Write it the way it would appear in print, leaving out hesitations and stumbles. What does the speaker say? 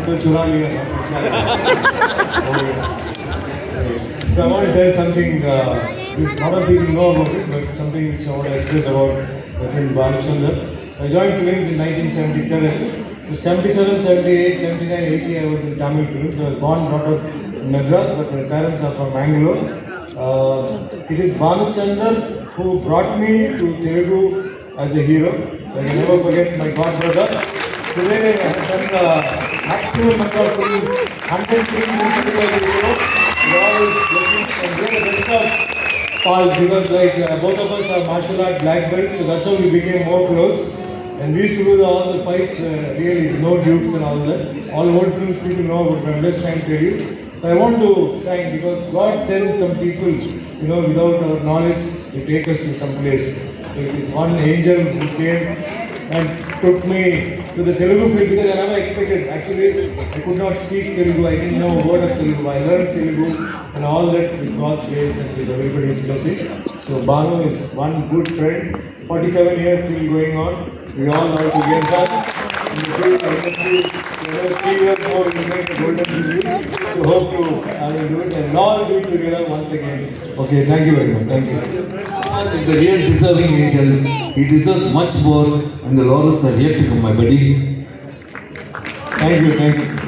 तो चुरा लिया ना. So I want to tell something. Which not a lot of people know about it, but something which I want to express about my friend Bhanuchandar. I joined films in 1977. So 77, 78, 79, 80, I was in Tamil films. I was born, brought up in Madras, but my parents are from Bangalore. It is Bhanuchandar who brought me to Telugu as a hero. I can never forget my god brother. Today I have done the maximum number of films, 100 films in Telugu as a hero. We all his blessings and we are the best of pals because both of us are martial art black belts, so that's how we became more close. And we used to do all the fights, really no dupes and all that. All old films people know about, but I'm just trying to tell you. So I want to thank because God sends some people, without our knowledge to take us to some place. There is one angel who came and took me to the Telugu field because I never expected. Actually, I could not speak Telugu. I didn't know a word of Telugu. I learned Telugu and all that with God's grace and with everybody's blessing. So Banu is one good friend. 47 years still going on. We all are together. In the field, I can see another 3 years more we will make a golden jubilee. So hope to I will do it and all do it together once again. Okay, thank you very much. Thank you. Is the real deserving angel. He deserves much more, and the laurels are yet to come, my buddy. Thank you.